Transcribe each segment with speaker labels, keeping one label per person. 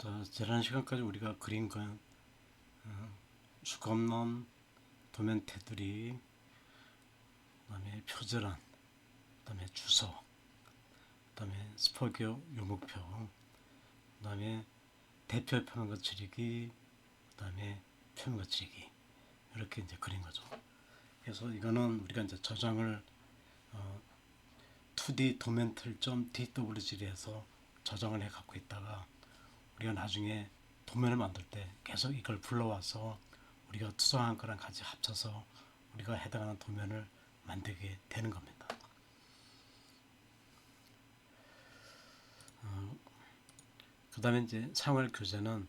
Speaker 1: 자, 지난 시간까지 우리가 그린 건 수검론, 도면 테두리, 그다음에 표절안, 그다음에 주소, 그다음에 스포기호 유목표, 그다음에 대표 표면 거칠이기, 그다음에 표면 거칠이기 이렇게 이제 그린 거죠. 그래서 이거는 우리가 이제 저장을 2D 도면 틀 DWG에서 저장을 해 갖고 있다가 우리가 나중에 도면을 만들 때 계속 이걸 불러와서 우리가 투성한 거랑 같이 합쳐서 우리가 해당하는 도면을 만들게 되는 겁니다. 그 다음에 이제 사용할 교재는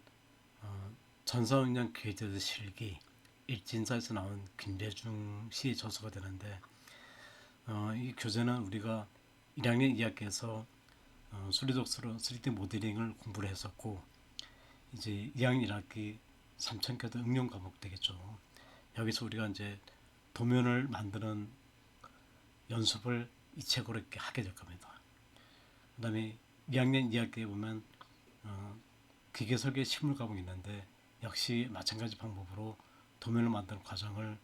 Speaker 1: 전서응연 기획자의 실기 일진사에서 나온 김대중 시의 저서가 되는데 이 교재는 우리가 1학년 2학기에서 솔리독스로 3D 모델링을 공부를 했었고 이제 2학년 1학기 3천000개 응용 과목 되겠죠. 여기서 우리가 이제 도면을 만드는 연습을 이 책으로 이렇게 하게 될 겁니다. 그 다음에 2학년 2학기에 보면 기계설계 실물 과목이 있는데 역시 마찬가지 방법으로 도면을 만드는 과정을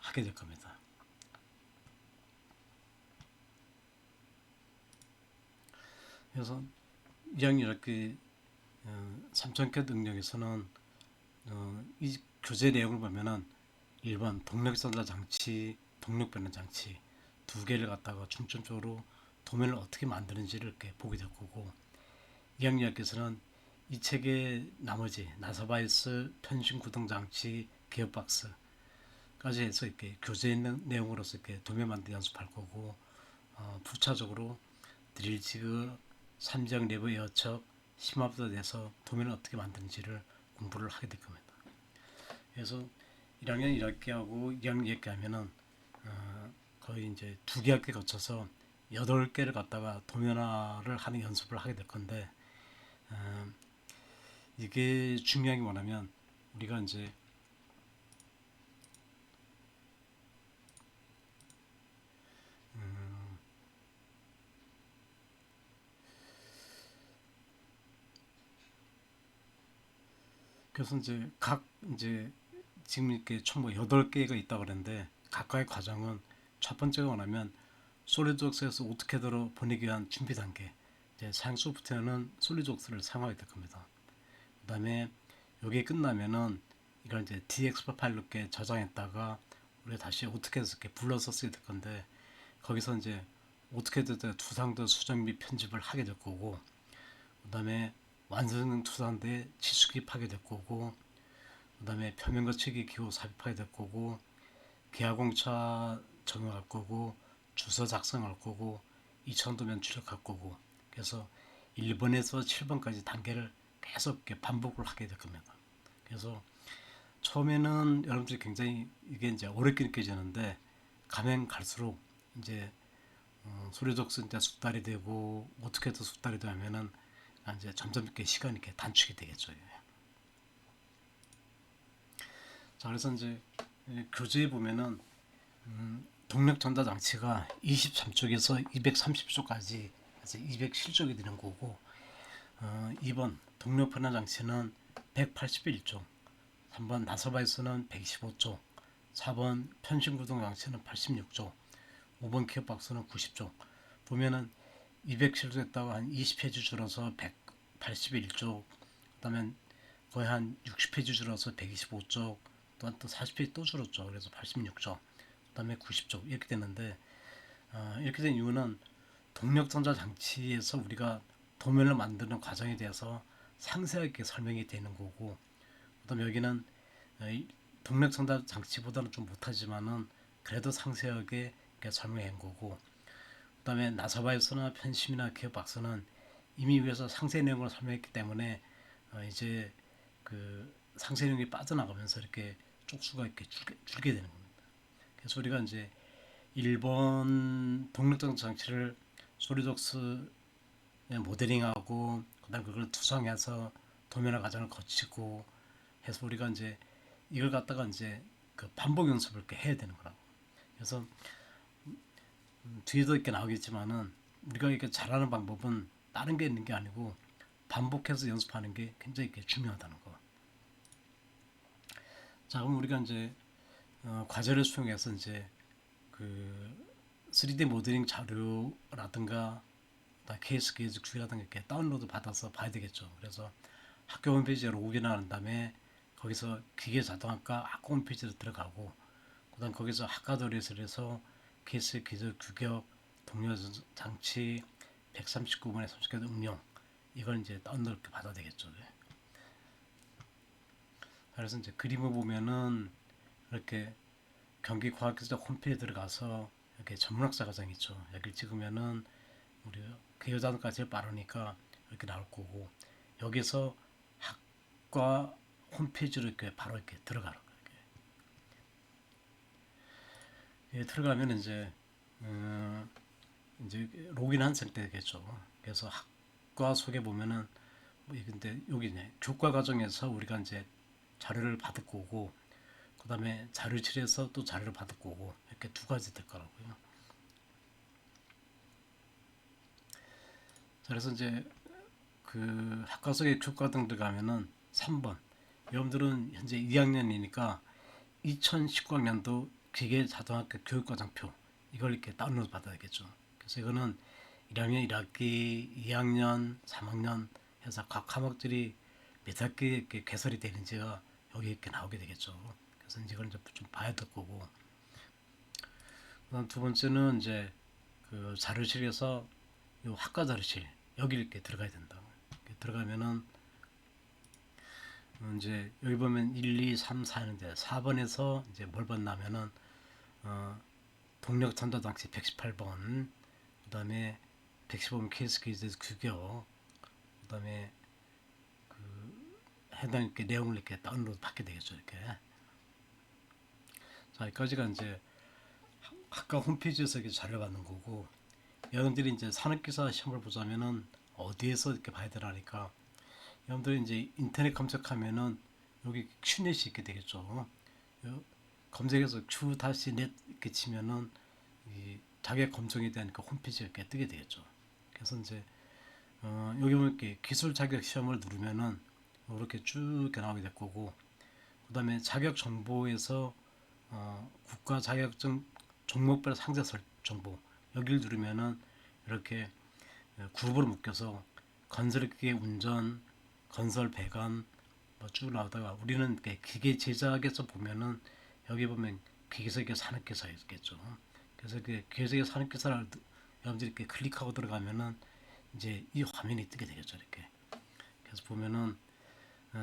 Speaker 1: 하게 될 겁니다. 그래서 2학년 1학기 3천000개 능력에서는 이 교재 내용을 보면은 1번 동력전자 장치, 동력 변환 장치 두 개를 갖다가 중점적으로 도면을 어떻게 만드는지를 이렇게 보게 될 거고 2학년 1학기에서는 이 책의 나머지 나사바이스, 편심 구동 장치, 기어박스까지 해서 이렇게 교재 내용으로서 이렇게 도면 만들기 연습할 거고 부차적으로 드릴지그, 삼지형 내부 에어척, 심화부터 돼서 도면을 어떻게 만드는지를 공부를 하게 될 겁니다. 그래서 1학년 1학기하고 2학년 2학기 하면은 거의 이제 2개학기 거쳐서 8개를 갖다가 도면화를 하는 연습을 하게 될 건데 이게 중요한 게 뭐냐면 우리가 이제 그래서 이제 각 이제 지금 이렇게 총 8개가 있다고 그러는데 각각의 과정은 첫 번째가 뭐냐면 솔리드웍스에서 오토캐드로 보내기 위한 준비 단계 이제 사용 소프트웨어는 솔리드웍스를 사용하게 될 겁니다. 그 다음에 여기 끝나면은 이걸 이제 DXP 파일로 이렇게 저장했다가 우리가 다시 오토캐드에서 이렇게 불러서 쓰게 될 건데 거기서 이제 오토캐드 투상도 수정 및 편집을 하게 될 거고 그 다음에 완성 투상대 치수기입하게 될 거고 그 다음에 표면 거치기 기호 삽입하게 될 거고 기하공차 적용할 거고 주소 작성할 거고 2,000도면 출력할 거고 그래서 1번에서 7번까지 단계를 계속 이렇게 반복을 하게 될 겁니다. 그래서 처음에는 여러분들이 굉장히 이게 이제 어렵게 느껴지는데 가면 갈수록 이제 소리독스 이제 숙달이 되고 오토캐드 숙달이 되면은 이제 점점 이렇게 시간이 이렇게 단축이 되겠죠. 자, 그래서 이제 교재에 보면은 동력 전자 장치가 23쪽에서 230쪽까지 207쪽이 되는 거고 2번 동력 변환 장치는 181쪽 3번 나서바이스는 125쪽 4번 편심 구동 장치는 86쪽 5번 기어박스는 90쪽 보면은 207쪽 했다고 한 20페이지 줄어서 181쪽 그 다음에 거의 한 60페이지 줄어서 125쪽 또 40페이지 또 줄었죠. 그래서 86쪽 그 다음에 90쪽 이렇게 되는데 이렇게 된 이유는 동력전자 장치에서 우리가 도면을 만드는 과정에 대해서 상세하게 설명이 되는 거고 그 다음에 여기는 동력전자 장치보다는 좀 못하지만은 그래도 상세하게 설명한 거고 그 다음에 나사바이스나 편심이나 기어박스는 이미 위에서 상세 내용을 설명했기 때문에 이제 그 상세 내용이 빠져나가면서 이렇게 쪽수가 이렇게 줄게 되는 겁니다. 그래서 우리가 이제 1번 동력전자 장치를 솔리독스 모델링하고 그다음 그걸 투성해서 도면화 과정을 거치고 해서 우리가 이제 이걸 갖다가 이제 그 반복 연습을 이렇게 해야 되는 거라고. 그래서 뒤에도 이렇게 나오겠지만은 우리가 이렇게 잘하는 방법은 다른 게 있는 게 아니고 반복해서 연습하는 게 굉장히 중요하다는 거. 자, 그럼 우리가 이제 과제를 수행해서 이제 그 3D 모델링 자료라든가 케이스 계획 주기라든가 이렇게 다운로드 받아서 봐야 되겠죠. 그래서 학교 홈페이지에 로그인한 다음에 거기서 기계 자동학과 학과 홈페이지로 들어가고 그다음 거기서 학과도료에서 케이스 기술 규격 동료 장치 139번의 30개 응용 이걸 이제 다운로드 받아야 되겠죠. 그래서 이제 그림을 보면은 이렇게 경기과학기술학 홈페이지에 들어가서 이렇게 전문학사 과정 있죠. 여기를 찍으면은 우리 그 여자들까지 제일 빠르니까 이렇게 나올 거고 여기서 학과 홈페이지로 이렇게 바로 이렇게 들어가는 거예요. 이렇게 들어가면 이제 로그인한 상태겠죠. 그래서 학과 소개 보면은 근데 여기네 교과 과정에서 우리가 이제 자료를 받을 거고 그 다음에 자료 칠해서 또 자료를 받을 거고 이렇게 두 가지 될 거라고요. 자, 그래서 이제 그 학과 속에 교과 등 들어가면은 3번 여러분들은 현재 2학년이니까 2019학년도 기계 자동학교 교육과정표 이걸 이렇게 다운로드 받아야겠죠. 그래서 이거는 1학년 1학기, 2학년, 3학년 해서 각 과목들이 몇 학기에 이렇게 개설이 되는지가 여기 이렇게 나오게 되겠죠. 그래서 이걸 이제 좀 봐야 될 거고. 그다음 두 번째는 이제 그 자료실에서 요 학과 자료실 여기 이렇게 들어가야 된다. 이렇게 들어가면은 이제 여기 보면 1, 2, 3, 4 하는데 4번에서 이제 뭘 봤냐면은 동력 전달 장치 118번, 그다음에 115번 케이스 기재 규격, 그다음에 해당 이렇게 내용을 이렇게 다운로드 받게 되겠죠. 이렇게. 자, 여기까지가 이제 학과 홈페이지에서 이렇게 자료 받는 거고, 여러분들이 이제 산업기사 시험을 보자면은 어디에서 이렇게 봐야 되라니까, 여러분들이 이제 인터넷 검색하면은 여기 큐넷이 있게 되겠죠. 검색해서 q 넷 이렇게 치면은 이 자격 검증에 대한 그 홈페이지가 이렇게 뜨게 되겠죠. 그래서 이제 여기 보면 이렇게 기술 자격 시험을 누르면은 이렇게 쭉 이렇게 나오게 될 거고, 그 다음에 자격 정보에서 국가 자격증 종목별 상세 정보 여기를 누르면은 이렇게 그룹으로 묶여서 건설기계 운전, 건설 배관 뭐 쭉 나오다가 우리는 기계 제작에서 보면은 여기 보면 기계설계 산업기사 있겠죠. 그래서 그 기계설계 산업기사를 여러분들이 이렇게 클릭하고 들어가면은 이제 이 화면이 뜨게 되겠죠. 이렇게. 그래서 보면은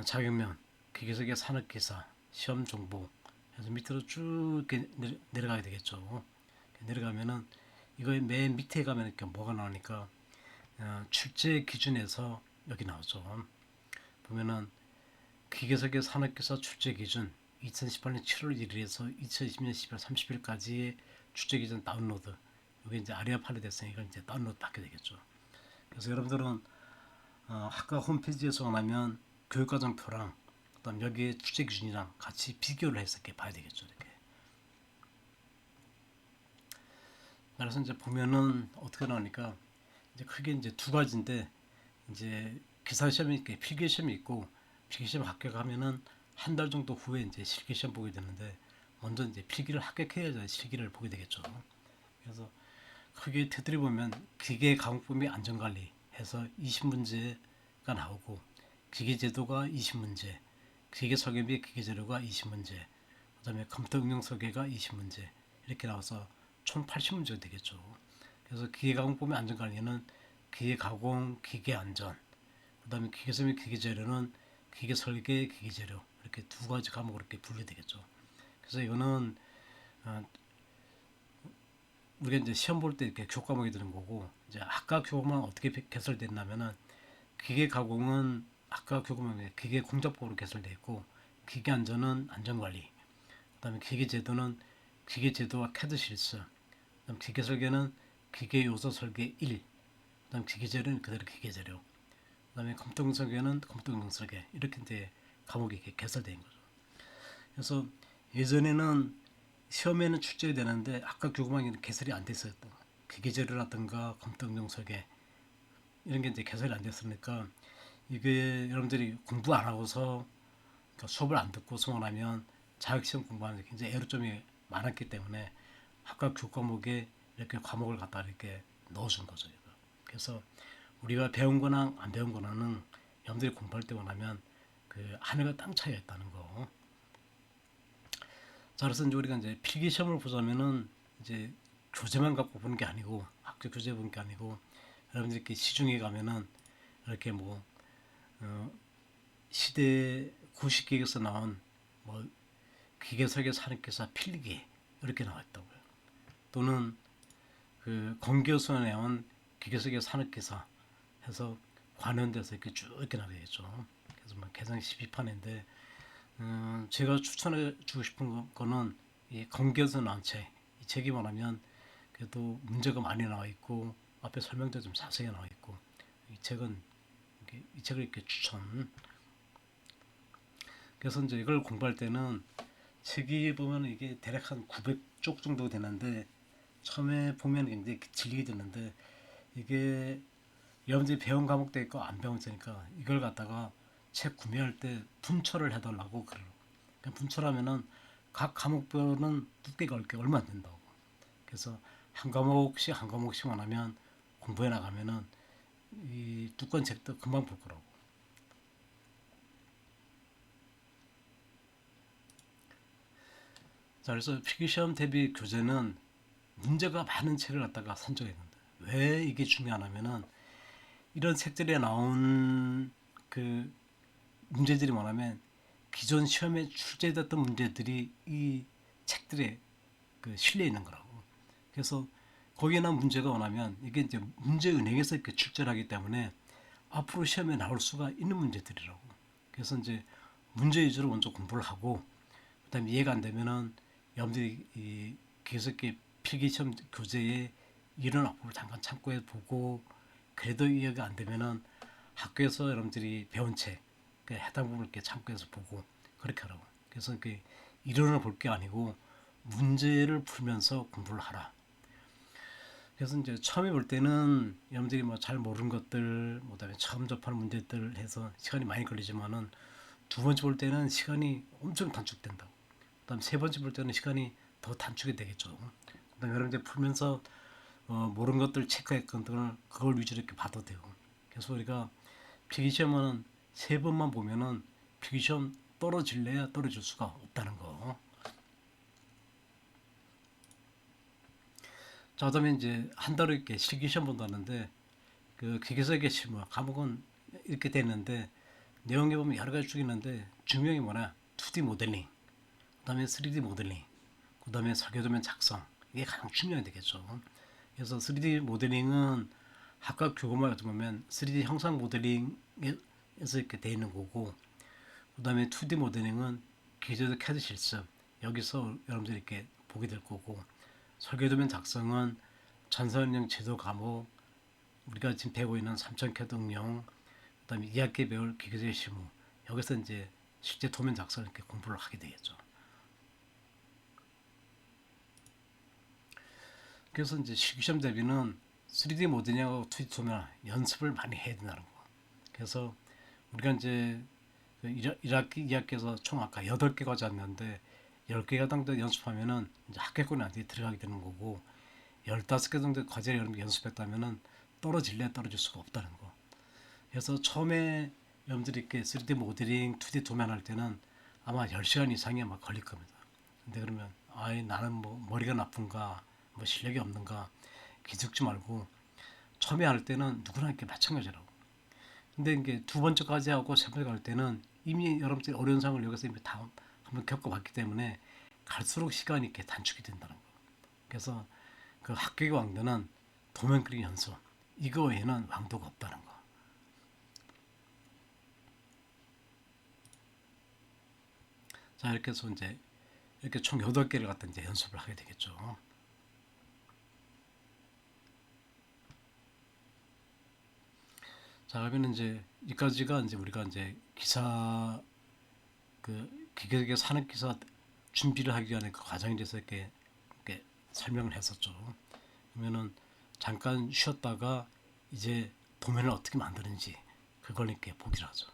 Speaker 1: 자격면 기계설계 산업기사 시험 정보 해서 밑으로 쭉 이렇게 내려가게 되겠죠. 내려가면은 이거의 맨 밑에 가면 이렇게 뭐가 나오니까 출제 기준에서 여기 나오죠. 보면은 기계설계 산업기사 출제 기준 2018년 7월 1일에서 2020년 12월 30일까지의 출제 기준 다운로드. 이게 이제 아리아 파일이 됐으니 이걸 이제 다운로드 받게 되겠죠. 그래서 여러분들은 학과 홈페이지에서 원하면 교육과정표랑 그다음 여기에 출제 기준이랑 같이 비교를 해서 이렇게 봐야 되겠죠. 이렇게. 그래서 이제 보면은 어떻게 나오니까 이제 크게 이제 두 가지인데 이제 기사 시험이 이렇게 필기 시험이 있고 필기 시험 합격하면은 한 달 정도 후에 이제 실기 시험 보게 되는데 먼저 이제 필기를 합격해야 실기를 보게 되겠죠. 그래서 크게 테두리 보면 기계 가공법의 안전관리 해서 20문제가 나오고 기계 제도가 20문제, 기계 설계 및 기계 재료가 20문제, 그다음에 컴퓨터 응용 설계가 20문제 이렇게 나와서 총 80문제가 되겠죠. 그래서 기계 가공법의 안전관리는 기계 가공, 기계 안전, 그다음에 기계 설계, 기계 재료는 기계 설계, 기계 재료 이렇게 두 가지 과목으로 이렇게 분류되겠죠. 그래서 이거는 우리가 이제 시험 볼 때 이렇게 교과목이 드는 거고 이제 학과 교과목은 어떻게 개설됐냐면은 기계 가공은 학과 교과목에 기계 공작법으로 개설되어 있고 기계 안전은 안전관리, 그다음에 기계 제도는 기계 제도와 캐드 실습, 그다음 기계 설계는 기계 요소 설계 1, 그다음 기계 재료는 그대로 기계 재료, 그다음에 컴퓨터 설계는 컴퓨터 설계 이렇게 이제 과목이 이렇게 개설된 거죠. 그래서 예전에는 시험에는 출제되는데 아까 교과목이 개설이 안 됐어요. 기계 재료라든가 컴퓨터 응용 설계 이런 게 이제 개설이 안 됐으니까 이게 여러분들이 공부 안 하고서 그러니까 수업을 안 듣고 수업하면 자격시험 공부하는데 굉장히 애로점이 많았기 때문에 학과 교과목에 이렇게 과목을 갖다 이렇게 넣어준 거죠. 이거. 그래서 우리가 배운 거나 안 배운 거나는 여러분들이 공부할 때 원하면 그 하늘과 땅 차이가 있다는 거. 자, 그래서 이제 우리가 이제 필기 시험을 보자면은 이제 교재만 갖고 보는 게 아니고 학교 교재 보는 게 아니고 여러분들이 이렇게 시중에 가면은 이렇게 뭐 시대 구식기에서 나온 뭐 기계설계 산업기사 필기 이렇게 나와 있다고요. 또는 그 건교수에 나온 기계설계 산업기사 해서 관련돼서 이렇게 쭉 이렇게 나가겠죠. 그래서 뭐 개성 12판인데 제가 추천해 주고 싶은 거는 이 건교에서 나온 책. 이 책이 뭐냐면 그래도 문제가 많이 나와 있고 앞에 설명도 좀 자세히 나와 있고 이 책은 이 책을 이렇게 추천. 그래서 이제 이걸 공부할 때는 책이 보면 이게 대략 한 900쪽 정도 되는데 처음에 보면 굉장히 질리게 되는데 이게 여러분들이 배운 과목도 있고 안 배운 거니까 이걸 갖다가 책 구매할 때 분초를 해달라고 그래요. 그러니까 분초라면은 각 과목별은 두께가 얼마 안 된다고. 그래서 한 과목씩만 하면 공부해 나가면은 이 두꺼운 책도 금방 볼 거라고. 자, 그래서 필기시험 대비 교재는 문제가 많은 책을 갖다가 선정했는데 왜 이게 중요하냐면은 이런 책들에 나온 그 문제들이 뭐냐면 기존 시험에 출제됐던 문제들이 이 책들에 그 실려 있는 거라고. 그래서 거기에 나온 문제가 뭐냐면 이게 이제 문제은행에서 이렇게 출제를 하기 때문에 앞으로 시험에 나올 수가 있는 문제들이라고. 그래서 이제 문제 위주로 먼저 공부를 하고 그다음에 이해가 안 되면은 여러분들이 이 계속 이렇게 필기시험 교재에 이런 악보를 잠깐 참고해 보고 그래도 이해가 안 되면은 학교에서 여러분들이 배운 책 그 해당 부분을 이렇게 참고해서 보고 그렇게 하라고. 그래서 그 이론을 볼 게 아니고 문제를 풀면서 공부를 하라. 그래서 이제 처음에 볼 때는 여러분들이 뭐 잘 모르는 것들, 그다음에 처음 접하는 문제들 해서 시간이 많이 걸리지만은 두 번째 볼 때는 시간이 엄청 단축된다. 그다음 세 번째 볼 때는 시간이 더 단축이 되겠죠. 그다음에 여러분들 풀면서 모르는 것들 체크했던 그걸 위주로 이렇게 봐도 되고. 그래서 우리가 필기시험은 세 번만 보면은 필기시험 떨어질래야 떨어질 수가 없다는 거. 자, 그다음에 이제 한 달에 이렇게 실기시험 본다는데 그 기계설계 실무 과목은 이렇게 되는데 내용에 보면 여러 가지 쭉 있는데 중요한 게 뭐냐? 2D 모델링, 그다음에 3D 모델링, 그다음에 설계도면 작성 이게 가장 중요하게 되겠죠. 그래서 3D 모델링은 학과 교과목에 같은 보면 3D 형상 모델링에서 이렇게 돼 있는 거고, 그다음에 2D 모델링은 기존의 캐드 실습 여기서 여러분들이 이렇게 보게 될 거고, 설계도면 작성은 전산운영 제도 과목 우리가 지금 배우고 있는 3천 캐드 응용, 그다음에 2학기 배울 기계적 실무 여기서 이제 실제 도면 작성을 이렇게 공부를 하게 되겠죠. 그래서 이제 실기시험 대비는 3D 모델링하고 2D 도면 연습을 많이 해야 된다는 거. 그래서 우리가 이제 1학기, 2학기에서 총 아까 8개 과제 왔는데 10개가 정도 연습하면은 이제 합격권에 안에 들어가게 되는 거고 15개 정도 과제를 여러분 연습했다면은 떨어질래 떨어질 수가 없다는 거. 그래서 처음에 여러분들이 이렇게 3D 모델링, 2D 도면 할 때는 아마 10시간 이상이 아마 걸릴 겁니다. 근데 그러면 아이 나는 뭐 머리가 나쁜가 뭐 실력이 없는가 기죽지 말고 처음에 할 때는 누구나 이렇게 마찬가지라고. 근데 이게 두 번째까지 하고 세 번째 갈 때는 이미 여러분들이 어려운 상황을 여기서 이미 다 한번 겪어봤기 때문에 갈수록 시간이 이렇게 단축이 된다는 거. 그래서 그 합격의 왕도는 도면 그리기 연습 이거 외에는 왕도가 없다는 거. 자, 이렇게 해서 이제 이렇게 총 8개를 갖다 이제 연습을 하게 되겠죠. 자, 그러면 이제 여기까지가 이제 우리가 이제 기사 그 기계계 산업 기사 준비를 하기 위한 그 과정에 대해서 이렇게 설명을 했었죠. 그러면은 잠깐 쉬었다가 이제 도면을 어떻게 만드는지 그 그걸 이렇게 보기로 하죠.